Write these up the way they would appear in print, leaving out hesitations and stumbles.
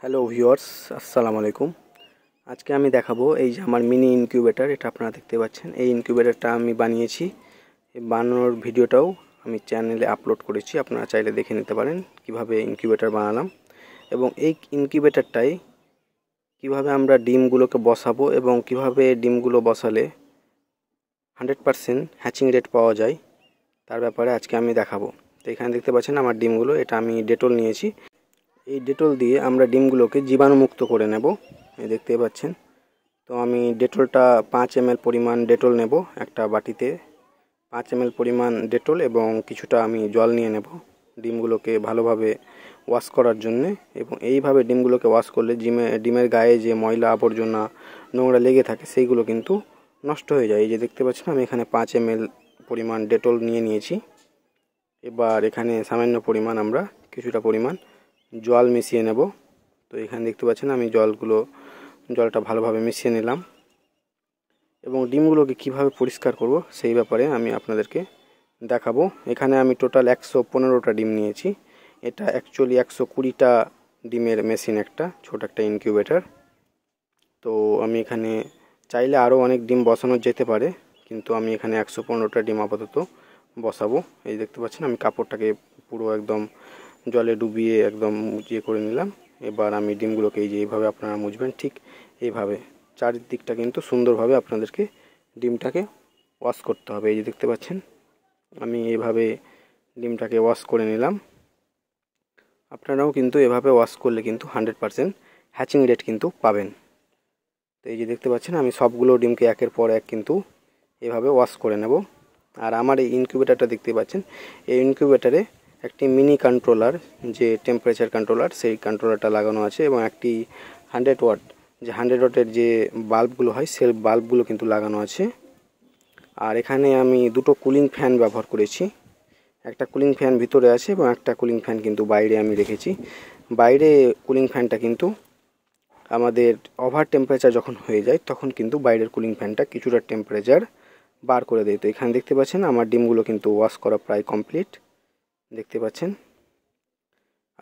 Hello viewers, আসসালামু আলাইকুম। আজকে আমি দেখাবো এই যে আমার মিনি ইনকিউবেটর। এটা আপনারা দেখতে পাচ্ছেন। এই ইনকিউবেটরটা আমি বানিয়েছি। এই বানানোর ভিডিওটাও আমি চ্যানেলে আপলোড করেছি, আপনারা চাইলে দেখে নিতে পারেন কিভাবে ইনকিউবেটর বানালাম এবং এই ইনকিউবেটরটাই কিভাবে আমরা ডিমগুলোকে বসাবো এবং কিভাবে ডিমগুলো বসালে 100% হ্যাচিং রেট পাওয়া যায় তার ব্যাপারে আজকে আমি দেখাবো। তো এখানে দেখতে পাচ্ছেন আমার ডিমগুলো, এটা আমি ডেটল নিয়েছি। এই ডেটল দিয়ে আমরা ডিমগুলোকে জীবাণুমুক্ত করে নেব, এই দেখতে পাচ্ছেন। তো আমি ডেটলটা 5 ml পরিমাণ ডেটল নেব একটা বাটিতে। 5 ml পরিমাণ ডেটল এবং কিছুটা আমি জল নিয়ে নেব ডিমগুলোকে ভালোভাবে ওয়াশ করার জন্য। এবং এইভাবে ডিমগুলোকে ওয়াশ করলে ডিমের গায়ে যে ময়লা আবর্জনা নোংরা লেগে থাকে সেইগুলো কিন্তু নষ্ট হয়ে যায়। এই যে দেখতে পাচ্ছেন আমি এখানে 5 ml পরিমাণ ডেটল নিয়েছি। এবার এখানে সামান্য পরিমাণ আমরা কিছুটা পরিমাণ জল মিশিয়ে নেব। তো এখানে দেখতে পাচ্ছেন আমি জলটা ভালোভাবে মিশিয়ে নিলাম এবং ডিমগুলোকে কিভাবে পরিষ্কার করব সেই ব্যাপারে আমি আপনাদেরকে দেখাবো। এখানে আমি টোটাল 115টা ডিম নিয়েছি। এটা অ্যাকচুয়ালি 120টা ডিমের মেশিন, একটা ছোট একটা ইনকিউবেটর। তো আমি এখানে চাইলে আরও অনেক ডিম বসানো যেতে পারে, কিন্তু আমি এখানে 115টা ডিম আপাতত বসাবো। এই দেখতে পাচ্ছেন আমি কাপড়টাকে পুরো একদম জলে ডুবিয়ে একদম মুচিয়ে করে নিলাম। এবার আমি ডিমগুলোকে এই যে এইভাবে আপনারা মুছবেন, ঠিক এইভাবে চারিদিকটা কিন্তু সুন্দরভাবে আপনাদেরকে ডিমটাকে ওয়াশ করতে হবে। এই যে দেখতে পাচ্ছেন আমি এইভাবে ডিমটাকে ওয়াশ করে নিলাম। আপনারাও কিন্তু এভাবে ওয়াশ করলে কিন্তু 100% হ্যাচিং রেট কিন্তু পাবেন। তো এই যে দেখতে পাচ্ছেন আমি সবগুলো ডিমকে একের পর এক কিন্তু এভাবে ওয়াশ করে নেব। আর আমার এই ইনকিউবেটরটা দেখতে পাচ্ছেন, এই ইনকিউবেটরে একটি মিনি কন্ট্রোলার, যে টেম্পারেচার কন্ট্রোলার, সেই কন্ট্রোলারটা লাগানো আছে এবং একটি 100 ওয়াট, যে 100 ওয়াটের যে বাল্বগুলো হয় সেই বাল্বগুলো কিন্তু লাগানো আছে। আর এখানে আমি দুটো কুলিং ফ্যান ব্যবহার করেছি। একটা কুলিং ফ্যান ভিতরে আছে এবং একটা কুলিং ফ্যান কিন্তু বাইরে আমি রেখেছি। বাইরে কুলিং ফ্যানটা কিন্তু আমাদের ওভার টেম্পারেচার যখন হয়ে যায় তখন কিন্তু বাইরের কুলিং ফ্যানটা কিছুটা টেম্পারেচার বার করে দেয়। তো এখানে দেখতে পাচ্ছেন আমার ডিমগুলো কিন্তু ওয়াশ করা প্রায় কমপ্লিট, দেখতে পাচ্ছেন।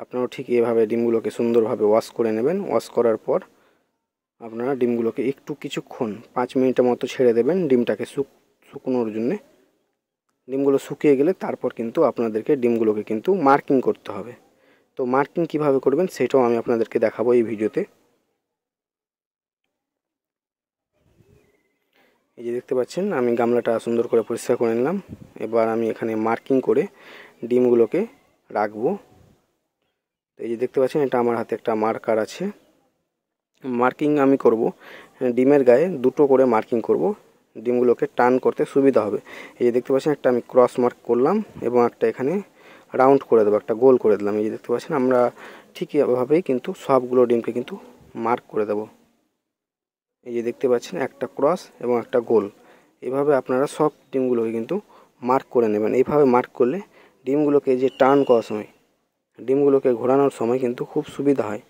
আপনারাও ঠিক এভাবে ডিমগুলোকে সুন্দরভাবে ওয়াশ করে নেবেন। ওয়াশ করার পর আপনারা ডিমগুলোকে কিছুক্ষণ 5 মিনিটের মতো ছেড়ে দেবেন ডিমটাকে শুকনোর জন্যে। ডিমগুলো শুকিয়ে গেলে তারপর কিন্তু আপনাদেরকে ডিমগুলোকে কিন্তু মার্কিং করতে হবে। তো মার্কিং কিভাবে করবেন সেটাও আমি আপনাদেরকে দেখাবো এই ভিডিওতে। এই যে দেখতে পাচ্ছেন আমি গামলাটা সুন্দর করে পরিষ্কার করে নিলাম। এবার আমি এখানে মার্কিং করে ডিমগুলোকে রাখবো। তো এই যে দেখতে পাচ্ছেন এটা আমার হাতে একটা মার্কার আছে। মার্কিং আমি করব ডিমের গায়ে দুটো করে মার্কিং করব, ডিমগুলোকে টার্ন করতে সুবিধা হবে। এই যে দেখতে পাচ্ছেন একটা আমি ক্রস মার্ক করলাম এবং একটা এখানে রাউন্ড করে দেবো, একটা গোল করে দিলাম। এই যে দেখতে পাচ্ছেন আমরা ঠিক এভাবেই কিন্তু সবগুলো ডিমকে কিন্তু মার্ক করে দেব। এই যে দেখতে পাচ্ছেন একটা ক্রস এবং একটা গোল, এভাবে আপনারা সব ডিমগুলোকে কিন্তু মার্ক করে নেবেন। এইভাবে মার্ক করলে ডিমগুলোকে যে টার্ন করার সময়, ডিমগুলোকে ঘোরানোর সময় কিন্তু খুব সুবিধা হয়।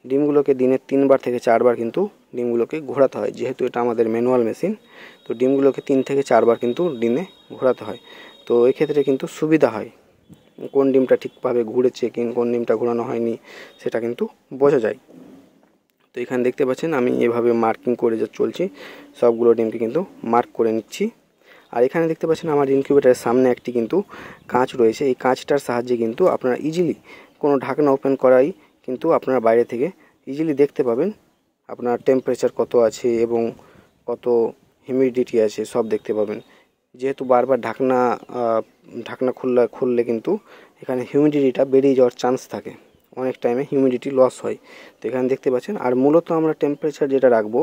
ডিমগুলোকে দিনে 3 বার থেকে 4 বার কিন্তু ডিমগুলোকে ঘোরাতে হয়, যেহেতু এটা আমাদের ম্যানুয়াল মেশিন। তো ডিমগুলোকে 3 থেকে 4 বার কিন্তু দিনে ঘোরাতে হয়। তো এক্ষেত্রে কিন্তু সুবিধা হয়, কোন ডিমটা ঠিকভাবে ঘুরেছে কোন ডিমটা ঘোরানো হয়নি সেটা কিন্তু বোঝা যায়। তো এখানে দেখতে পাচ্ছেন আমি এভাবে মার্কিং করে চলছি, সবগুলো ডিমকে কিন্তু মার্ক করে নিচ্ছি। আর এখানে দেখতে পাচ্ছেন আমার ইনকিউবেটরের সামনে একটি কিন্তু কাঁচ রয়েছে। এই কাঁচটার সাহায্যে কিন্তু আপনারা ইজিলি কোনো ঢাকনা ওপেন করাই কিন্তু আপনারা বাইরে থেকে ইজিলি দেখতে পাবেন আপনার টেম্পারেচার কত আছে এবং কত হিউমিডিটি আছে, সব দেখতে পাবেন। যেহেতু বারবার ঢাকনা খুললে কিন্তু এখানে হিউমিডিটিটা বেরিয়ে যাওয়ার চান্স থাকে, অনেক টাইমে হিউমিডিটি লস হয়। তো এখানে দেখতে পাচ্ছেন। আর মূলত আমরা টেম্পারেচার যেটা রাখবো,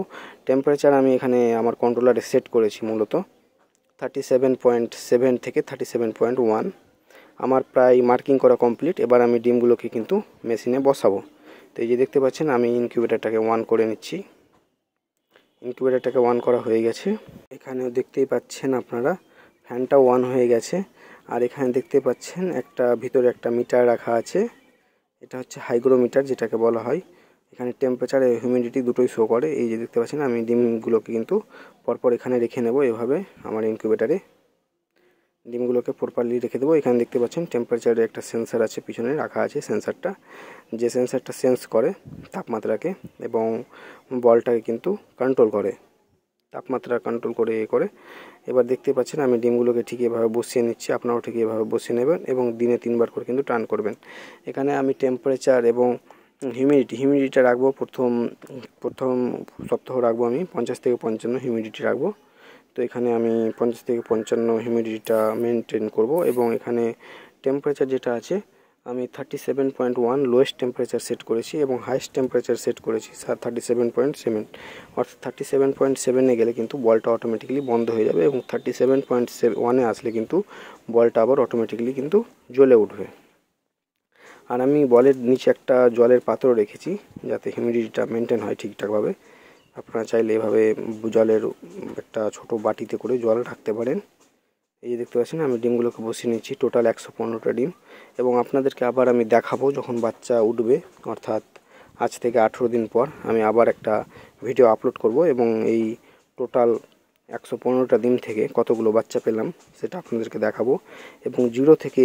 টেম্পারেচার আমি এখানে আমার কন্ট্রোলারে সেট করেছি মূলত 37.7 থেকে 37.1। আমার প্রায় মার্কিং করা কমপ্লিট। এবার আমি ডিমগুলোকে কিন্তু মেশিনে বসাবো। তো এই যে দেখতে পাচ্ছেন আমি ইনকিউবেটরটাকে অন করে নিচ্ছি। ইনকিউবেটরটাকে অন করা হয়ে গেছে। এখানেও দেখতেই পাচ্ছেন আপনারা ফ্যানটা অন হয়ে গেছে। আর এখানে দেখতে পাচ্ছেন ভিতরে একটা মিটার রাখা আছে, এটা হচ্ছে হাইগ্রোমিটার যেটাকে বলা হয়। এখানে টেম্পারেচার আর হিউমিডিটি দুটোই শো করে। এই যে দেখতে পাচ্ছেন আমি ডিমগুলোকে কিন্তু পরপর এখানে রেখে নেব এভাবে আমার ইনকিউবেটারে। ডিমগুলোকে প্রপারলি রেখে দেবো। এখানে দেখতে পাচ্ছেন টেম্পারেচারে একটা সেন্সার আছে, পিছনে রাখা আছে সেন্সারটা, যে সেন্সারটা সেন্স করে তাপমাত্রাকে এবং বলটাকে কিন্তু কন্ট্রোল করে, তাপমাত্রা কন্ট্রোল করে। এবার দেখতে পাচ্ছেন আমি ডিমগুলোকে ঠিক এভাবে বসিয়ে নিচ্ছি, আপনারাও ঠিক এভাবে বসিয়ে নেবেন এবং দিনে 3বার করে কিন্তু টার্ন করবেন। এখানে আমি টেম্পারেচার এবং হিউমিডিটিটা রাখবো প্রথম সপ্তাহ রাখবো আমি 50 থেকে 55 হিউমিডিটি রাখবো। তো এখানে আমি 50 থেকে 55 হিউমিডিটিটা মেনটেন করব এবং এখানে টেম্পারেচার যেটা আছে আমি 37.1 লোয়েস্ট টেম্পারেচার সেট করেছি এবং হাইয়েস্ট টেম্পারেচার সেট করেছি 37.7, অর্থাৎ 37.7-এ গেলে কিন্তু বলটা অটোমেটিক্যালি বন্ধ হয়ে যাবে এবং 37.1-এ আসলে কিন্তু বলটা আবার অটোমেটিক্যালি কিন্তু জ্বলে উঠবে। আর আমি বলের নিচে একটা জলের পাত্র রেখেছি যাতে হিউমিডিটিটা মেনটেন হয় ঠিকঠাকভাবে। আপনারা চাইলে এভাবে জলের একটা ছোট বাটিতে করে জল রাখতে পারেন। এই যে দেখতে পাচ্ছেন আমি ডিমগুলোকে বসিয়ে নিচ্ছি, টোটাল 115টা ডিম। এবং আপনাদেরকে আবার আমি দেখাবো যখন বাচ্চা উঠবে, অর্থাৎ আজ থেকে 18 দিন পর আমি আবার একটা ভিডিও আপলোড করব এবং এই টোটাল 115টা ডিম থেকে কতগুলো বাচ্চা পেলাম সেটা আপনাদেরকে দেখাবো এবং 0 থেকে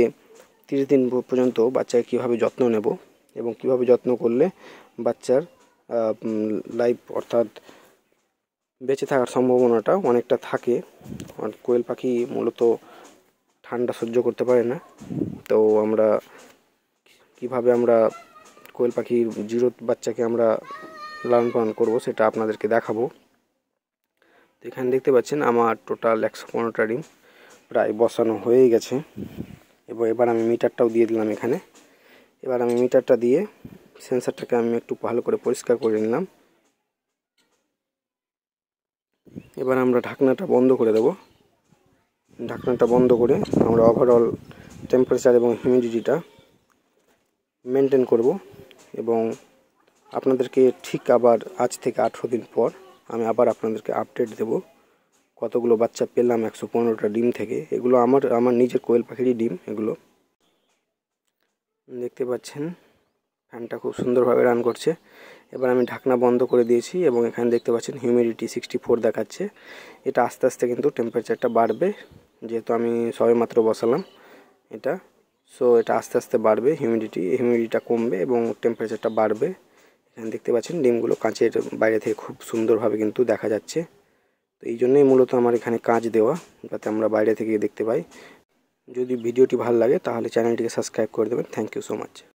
30 দিন পর্যন্ত বাচ্চাকে কীভাবে যত্ন নেব এবং কীভাবে যত্ন করলে বাচ্চার লাইফ অর্থাৎ বেঁচে থাকার সম্ভাবনাটা অনেকটা থাকে। কোয়েল পাখি মূলত ঠান্ডা সহ্য করতে পারে না, তো আমরা কিভাবে কোয়েল পাখির 0 বাচ্চাকে আমরা লালন পালন করবো সেটা আপনাদেরকে দেখাবো। তো এখানে দেখতে পাচ্ছেন আমার টোটাল 115টা ডিম প্রায় বসানো হয়ে গেছে এবং এবার আমি মিটারটাও দিয়ে দিলাম এখানে। এবার আমি মিটারটা দিয়ে সেন্সারটাকে আমি একটু ভালো করে পরিষ্কার করে নিলাম। এবার আমরা ঢাকনাটা বন্ধ করে দেব। ঢাকনাটা বন্ধ করে আমরা ওভারঅল টেম্পারেচার এবং হিউমিডিটিটা মেনটেন করব এবং আপনাদেরকে ঠিক আবার আজ থেকে 18 দিন পর আমি আবার আপনাদেরকে আপডেট দেব কতগুলো বাচ্চা পেলাম 115টা ডিম থেকে। এগুলো আমার নিজের কোয়েল পাখিরই ডিম। এগুলো দেখতে পাচ্ছেন ফ্যানটা খুব সুন্দরভাবে রান করছে। এবার আমি ঢাকনা বন্ধ করে দিয়েছি এবং এখানে দেখতে পাচ্ছেন হিউমিডিটি 64 দেখাচ্ছে। এটা আস্তে আস্তে কিন্তু টেম্পারেচারটা বাড়বে, যেহেতু আমি সবেমাত্র বসালাম এটা, সো এটা আস্তে আস্তে বাড়বে, হিউমিডিটিটা কমবে এবং টেম্পারেচারটা বাড়বে। এখানে দেখতে পাচ্ছেন ডিমগুলো কাঁচের বাইরে থেকে খুব সুন্দরভাবে কিন্তু দেখা যাচ্ছে। তো এই জন্যই মূলত আমার এখানে কাঁচ দেওয়া, যাতে আমরা বাইরে থেকে দেখতে পাই। যদি ভিডিওটি ভালো লাগে তাহলে চ্যানেলটিকে সাবস্ক্রাইব করে দেবেন। Thank you so much.